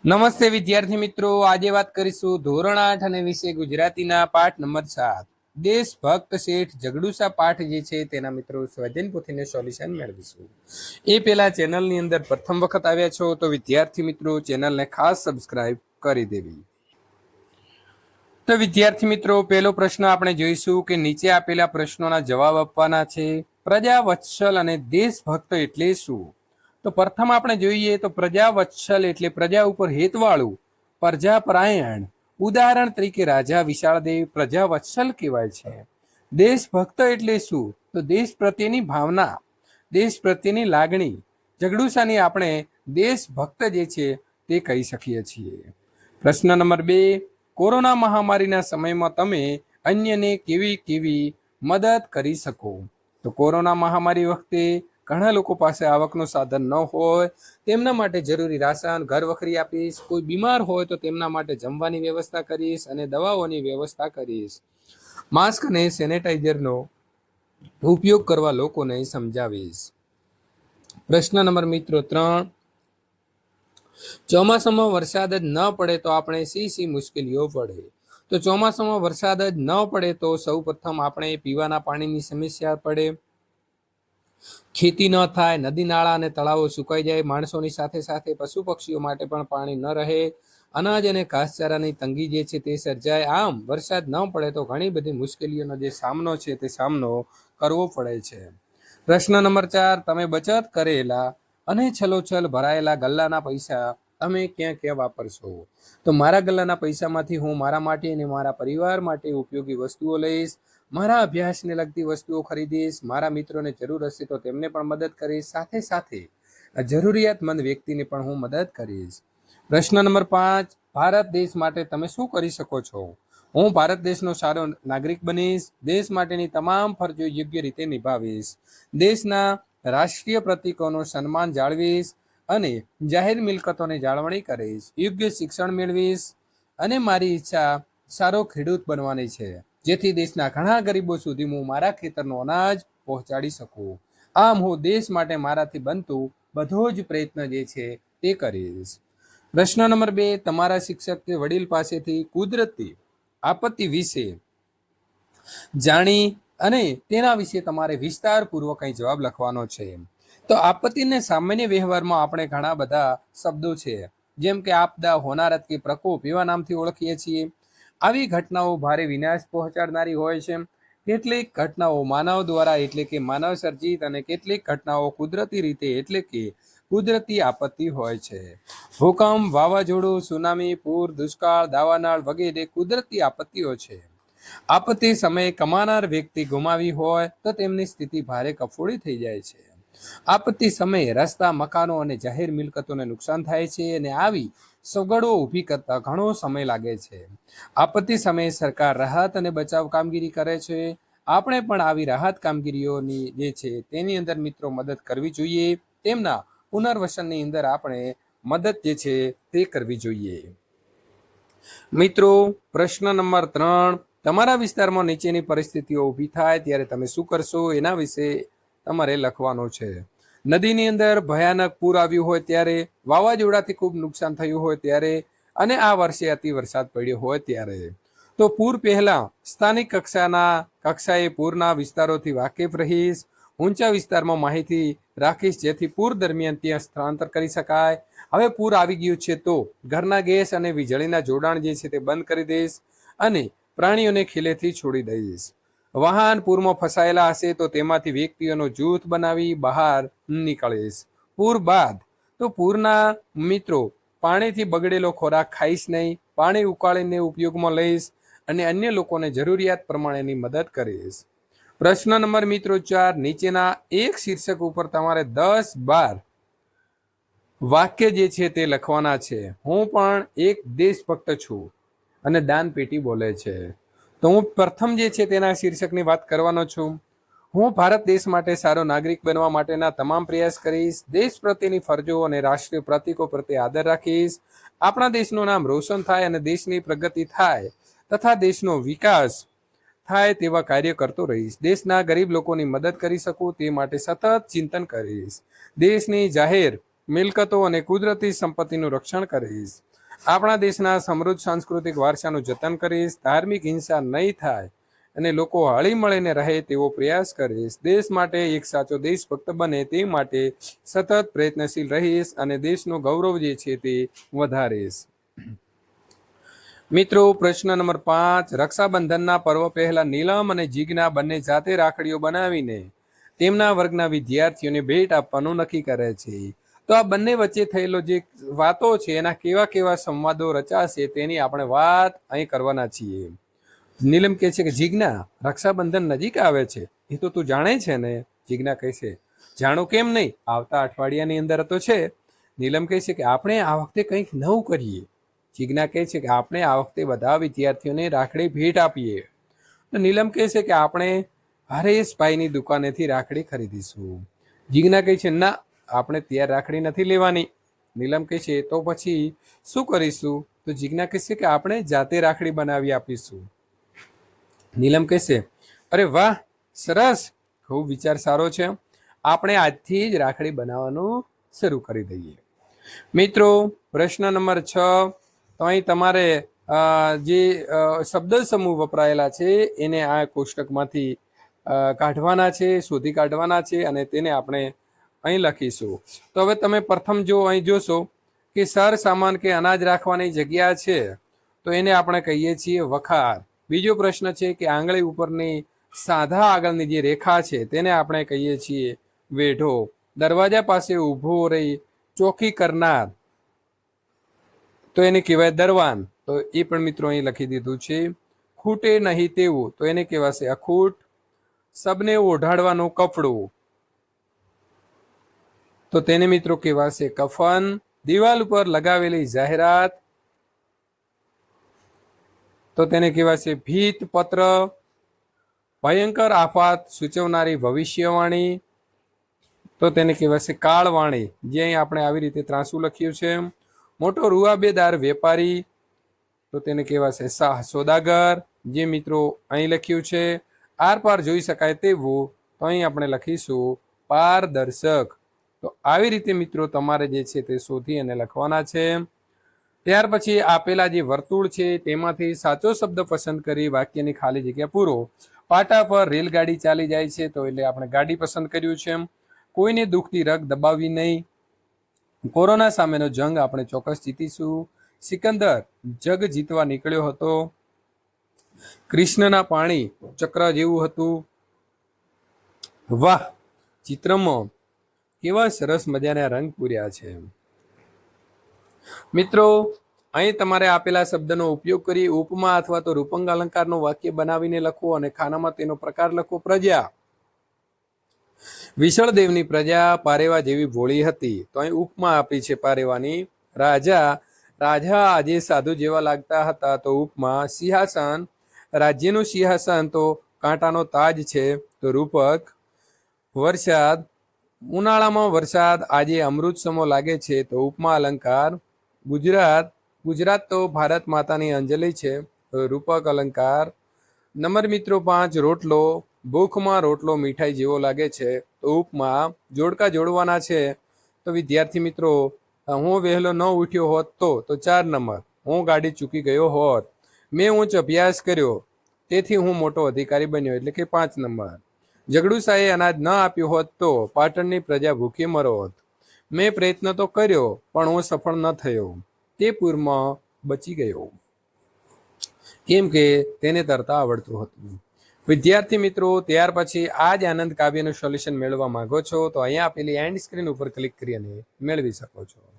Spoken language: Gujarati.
નમસ્તે વિદ્યાર્થી મિત્રો, આજે વાત કરીશું ધોરણ 8 અને વિષય ગુજરાતીના પાઠ નંબર 7 દેશભક્ત શેઠ જગડુસા પાઠ જે છે તેના મિત્રો સ્વાધ્યાય પોથીને સોલ્યુશન મેળવીશું। એ પહેલા ચેનલની અંદર પ્રથમ વખત આવ્યા છો તો વિદ્યાર્થી મિત્રો ચેનલને ખાસ સબસ્ક્રાઇબ કરી દેવી। તો વિદ્યાર્થી મિત્રો, પહેલો પ્રશ્ન આપણે જોઈશું કે નીચે આપેલા પ્રશ્નોના જવાબ આપવાના છે। પ્રજા વત્સલ અને દેશભક્ત એટલે શું? તો પ્રથમ આપણે જોઈએ તો પ્રજા વત્સલ એટલે પ્રજા ઉપર હેતવાળું, પ્રજાપરાયણ। ઉદાહરણ તરીકે રાજા વિશાળદેવ પ્રજા વત્સલ કહેવાય છે। દેશભક્ત એટલે શું? તો દેશ પ્રત્યેની ભાવના, દેશ પ્રત્યેની લાગણી। જગડુસાની આપણે દેશભક્ત જે છે તે કહી શકીએ છીએ। પ્રશ્ન નંબર 2, કોરોના મહામારીના સમયમાં તમે અન્યને કેવી કેવી મદદ કરી શકો? તો કોરોના મહામારી વખતે ઘણા લોકો પાસે આવકનું સાધન ન હોય, તેમના માટે જરૂરી રાશન, ઘર વખરી આપીશ। કોઈ બીમાર હોય તો તેમના માટે જમવાની વ્યવસ્થા કરીશ અને દવાઓની વ્યવસ્થા કરીશ। માસ્ક અને સેનેટાઈઝરનો ઉપયોગ કરવા લોકોને સમજાવીશ। પ્રશ્ન નંબર મિત્રો 3, ચોમાસામાં વરસાદ જ ન પડે તો આપણે શી મુશ્કેલીઓ પડે? તો ચોમાસામાં વરસાદ જ ન પડે તો સૌ પ્રથમ આપણે પીવાના પાણીની સમસ્યા પડે, ખેતી ન થાય, નદી નાળા અને તળાવો સુકાઈ જાય, માણસોની સાથે સાથે પશુ પક્ષીઓ માટે પણ પાણી ન રહે, અનાજ અને ઘાસચારાની તંગી જે છે તે સર્જાય। આમ વરસાદ ન પડે તો ઘણી બધી મુશ્કેલીઓનો જે સામનો છે તે સામનો કરવો પડે છે। પ્રશ્ન નંબર 4, તમે બચત કરેલા અને છલોછલ ભરાયેલા ગલ્લાના પૈસા તમે ક્યાં ક્યાં વાપરશો? તો મારા ગલ્લાના પૈસામાંથી હું મારા માટે અને મારા પરિવાર માટે ઉપયોગી વસ્તુઓ લઈશ, મારા અભ્યાસને લગતી વસ્તુઓ ખરીદીશ, મારા મિત્રોને જરૂર હશે તો તેમને પણ મદદ કરીશ, સાથે સાથે જરૂરિયાતમંદ વ્યક્તિને પણ હું મદદ કરીશ। પ્રશ્ન નંબર 5, ભારત દેશ માટે તમે શું કરી શકો છો? હું ભારત દેશનો સારો નાગરિક બનીશ, દેશ માટેની તમામ ફરજો યોગ્ય રીતે નિભાવીશ, દેશના રાષ્ટ્રીય પ્રતીકોનું સન્માન જાળવીશ અને જાહેર મિલકતોની જાળવણી કરીશ, યોગ્ય શિક્ષણ મેળવીશ અને મારી ઈચ્છા સારો ખેડૂત બનવાની છે, જેથી દેશના ઘણા ગરીબો સુધી હું મારા ખેતરનો અનાજ પહોંચાડી શકું। આમ હું દેશ માટે મારાથી બનતું બધો જ પ્રયત્ન જે છે તે કરીશ। પ્રશ્ન નંબર 2, તમારા શિક્ષક કે વડીલ પાસેથી કુદરતી આપત્તિ વિશે જાણી અને તેના વિશે તમારે વિસ્તારપૂર્વક અહીં જવાબ લખવાનો છે। તો આપત્તિને સામાન્ય વ્યવહારમાં આપણે ઘણા બધા શબ્દો છે, જેમ કે આપદા, હોનારત કે પ્રકોપ એવા નામથી ઓળખીએ છીએ। આવી ઘટનાઓ ભારે વિનાશ પહોંચાડનારી હોય છે। કેટલીક ઘટનાઓ માનવ દ્વારા એટલે કે માનવ સર્જિત અને કેટલીક ઘટનાઓ કુદરતી રીતે એટલે કે કુદરતી આપત્તિ હોય છે। ભૂકંપ, વાવાઝોડું, સુનામી, પૂર, દુષ્કાળ, દાવાનળ વગેરે કુદરતી આપત્તિઓ છે। આપત્તિ સમયે કમાનાર વ્યક્તિ ગુમાવી હોય તો તેમની સ્થિતિ ભારે કફોડી થઈ જાય છે। આપત્તિ સમયે રસ્તા, મકાનો અને જાહેર મિલકતોને નુકસાન થાય છે અને આવી સગવડો ઊભી કરતા ઘણો સમય લાગે છે। આપત્તિ સમયે સરકાર રાહત અને બચાવ કામગીરી કરે છે। આપણે પણ આવી રાહત કામગીરીઓની જે છે તેની અંદર મિત્રો મદદ કરવી જોઈએ, તેમના પુનર્વસનની અંદર આપણે મદદ જે છે તે કરવી જોઈએ। મિત્રો, પ્રશ્ન નંબર 3, તમારા વિસ્તારમાં નીચેની પરિસ્થિતિઓ ઊભી થાય ત્યારે તમે શું કરશો એના વિશે તમારે લખવાનું છે। નદીની અંદર ભયાનક પૂર આવ્યું હોય ત્યારે, વાવાઝોડાથી ખૂબ નુકસાન થયું હોય ત્યારે અને આ વર્ષે અતિ વરસાદ પડ્યો હોય ત્યારે। તો પૂર પહેલા સ્થાનિક કક્ષાએ પૂરના વિસ્તારોથી વાકેફ રહીશ, ઊંચા વિસ્તારમાં માહિતી રાખીશ જેથી પૂર દરમિયાન ત્યાં સ્થળાંતર કરી શકાય। હવે પૂર આવી ગયું છે તો ઘરના ગેસ અને વીજળીના જોડાણ જે છે તે બંધ કરી દઈશ અને પ્રાણીઓને ખીલેથી છોડી દઈશ। વાહન પૂરમાં ફસાયેલા હશે તો તેમાંથી વ્યક્તિઓનો જૂથ બનાવી બહાર નીકળીશ। પૂર બાદ તો પૂરના મિત્રો પાણીથી બગડેલો ખોરાક ખાઈશ નહીં, પાણી ઉકાળીને ઉપયોગમાં લઈશ અને અન્ય લોકોને જરૂરિયાત પ્રમાણેની મદદ કરીશ। પ્રશ્ન નંબર મિત્રો 4, નીચેના એક શીર્ષક ઉપર તમારે 10-12 વાક્ય જે છે તે લખવાના છે। હું પણ એક દેશભક્ત છું અને દાન પેટી બોલે છે। તો હું પ્રથમ જે છે તેના શીર્ષકની વાત કરવાનો છું। હું ભારત દેશ માટે સારો નાગરિક બનવા માટેના તમામ પ્રયાસ કરીશ, દેશ પ્રત્યેની ફરજો અને રાષ્ટ્રીય પ્રતીકો પ્રત્યે આદર રાખીશ, આપણા દેશનું નામ રોશન થાય અને દેશની પ્રગતિ થાય તથા દેશનો વિકાસ થાય તેવા કાર્ય કરતો રહીશ, દેશના ગરીબ લોકોની મદદ કરી શકું તે માટે સતત ચિંતન કરીશ, દેશની જાહેર મિલકતો અને કુદરતી સંપત્તિનું રક્ષણ કરીશ, આપણા દેશના સમૃદ્ધ સાંસ્કૃતિક વારસાનું જતન કરીશ, ધાર્મિક હિંસા નહીં થાય અને લોકો હળી મળીને રહે તેવો પ્રયાસ કરીશ, દેશ માટે એક સાચો દેશભક્ત બને તે માટે સતત પ્રયત્નશીલ રહીશ અને દેશનું ગૌરવ જે છે તે વધારીશ. મિત્રો, પ્રશ્ન નંબર 5, રક્ષાબંધનના પર્વ પહેલા નીલમ અને જીજ્ઞા બંને જાતે રાખડીઓ બનાવીને તેમના વર્ગના વિદ્યાર્થીઓને ભેટ આપવાનું નક્કી કરે છે. તો આ બંને વચ્ચે થયેલો જે વાતો છે એના કેવા કેવા સંવાદો રચાશે તેની આપણે વાત અહીં કરવાના છીએ. નીલમ કહે છે કે જીજ્ઞા, રક્ષાબંધન નજીક આવે છે એ તો તું જાણે છે ને? જીજ્ઞા કહે છે જાણો કેમ નહીં, આવતા અઠવાડિયાની અંદર તો છે. નીલમ કહે છે કે આપણે આ વખતે કંઈક નવું કરીએ. જીજ્ઞા કહે છે કે આપણે આ વખતે બધા વિદ્યાર્થીઓને રાખડી ભેટ આપીએ. તો નીલમ કહે છે કે આપણે હરેશભાઈની દુકાનેથી રાખડી ખરીદીશું. જીજ્ઞા કહે છે ના, આપણે ત્યાં રાખડી નથી લેવાની. નીલમ કહે છે તો પછી શું કરીશું? તો જીજ્ઞા કહે છે કે આપણે જાતે રાખડી બનાવી આપીશું. નીલમ કહે છે અરે વાહ, સરસ, ખૂબ વિચાર સારો છે, આપણે આજથી જ રાખડી બનાવવાનું શરૂ કરી દઈએ. મિત્રો, પ્રશ્ન નંબર 6, તો અહીં તમારે જે શબ્દ સમૂહ વપરાયેલા છે એને આ કોષ્ટકમાંથી કાઢવાના છે, શોધી કાઢવાના છે અને તેને આપણે અહીં લખીશું. તો હવે તમે પ્રથમ જો અહીં જોશો કે સર સામાન કે અનાજ રાખવાની જગ્યા છે તો એને આપણે કહીએ છીએ વખાર. બીજો પ્રશ્ન છે કે આંગળી ઉપરની સાધા આગળની જે રેખા છે તેને આપણે કહીએ છીએ વેઢો. દરવાજા પાસે ઊભો રહી ચોકી કરનાર તો એને કહેવાય દરવાન. તો એ પણ મિત્રો અહીં લખી દીધું છે. ખૂટે નહીં તેવું તો એને કહેવાશે અખૂટ. સબને ઓઢાડવાનું કપડું તો તેને મિત્રો કહેવાશે કફન. દિવાલ ઉપર લગાવેલી જાહેરાત તો તેને કહેવાશે ભીત પત્ર. ભયંકર આફત સૂચવનારી ભવિષ્યવાણી તો તેને કહેવાશે કાળવાણી, જે અહીં આપણે આવી રીતે ત્રાંસું લખ્યું છે. મોટો રૂઆબેદાર વેપારી તો તેને કહેવાશે શાહ સોદાગર, જે મિત્રો અહીં લખ્યું છે. આર પાર જોઈ શકાય તેવું તો અહીં આપણે લખીશું પારદર્શક. તો આવી રીતે મિત્રો તમારે જે છે તે શોધી અને લખવાના છે. ત્યાર પછી આપેલા જે વર્તુળ છે તેમાંથી સાચો શબ્દ પસંદ કરી વાક્યની ખાલી જગ્યા પૂરો. પાટા પર રેલગાડી ચાલી જાય છે તો એટલે આપણે ગાડી પસંદ કર્યું છે. કોઈને દુખતી રગ દબાવવી નહીં. કોરોના સામેનો જંગ આપણે ચોક્કસ જીતીશું. સિકંદર જગ જીતવા નીકળ્યો હતો. કૃષ્ણના પાણી ચક્ર જેવું હતું. વાહ, ચિત્રમાં કેવા સરસ મજાના રંગ પૂર્યા છે. મિત્રો, અહીં તમારે આપેલા શબ્દનો ઉપયોગ કરી ઉપમા અથવા તો રૂપંગ અલંકારનું વાક્ય બનાવીને લખો અને ખાનામાં તેનો પ્રકાર લખો. પ્રજા. વિશળદેવની પ્રજા પારેવા જેવી ભોળી હતી તો અહીં ઉપમા આપી છે પારેવાની. રાજા આજે સાધુ જેવા લાગતા હતા તો ઉપમા. સિંહાસન, રાજ્યનું સિંહાસન તો કાંટાનો તાજ છે તો રૂપક. વરસાદ, ઉનાળામાં વરસાદ આજે અમૃત સમો લાગે છે તો ઉપમા અલંકાર. ગુજરાત તો ભારત માતાની અંજલિ છે તો રૂપક અલંકાર. નંબર મિત્રો 5, રોટલો, ભૂખમાં રોટલો મીઠાઈ જેવો લાગે છે તો ઉપમા. જોડકા જોડવાના છે તો વિદ્યાર્થી મિત્રો, હું વહેલો ન ઉઠ્યો હોત તો 4 નંબર. હું ગાડી ચૂકી ગયો હોત. મેં ઉચ્ચ અભ્યાસ કર્યો તેથી હું મોટો અધિકારી બન્યો એટલે કે 5 નંબર. ઝઘડુસાએ અનાજ ન આપ્યું હોત તો પાટણની પ્રજા ભૂખી મરોત. મેં પ્રયત્ન તો કર્યો પણ હું સફળ ન થયો. તે પૂરમાં બચી ગયો કેમ કે તેને તરતા આવડતું હતું. વિદ્યાર્થી મિત્રો, ત્યાર પછી આ જ આનંદ કાવ્યનું સોલ્યુશન મેળવવા માંગો છો તો અહીંયા આપેલી એન્ડ સ્ક્રીન ઉપર ક્લિક કરી અને મેળવી શકો છો.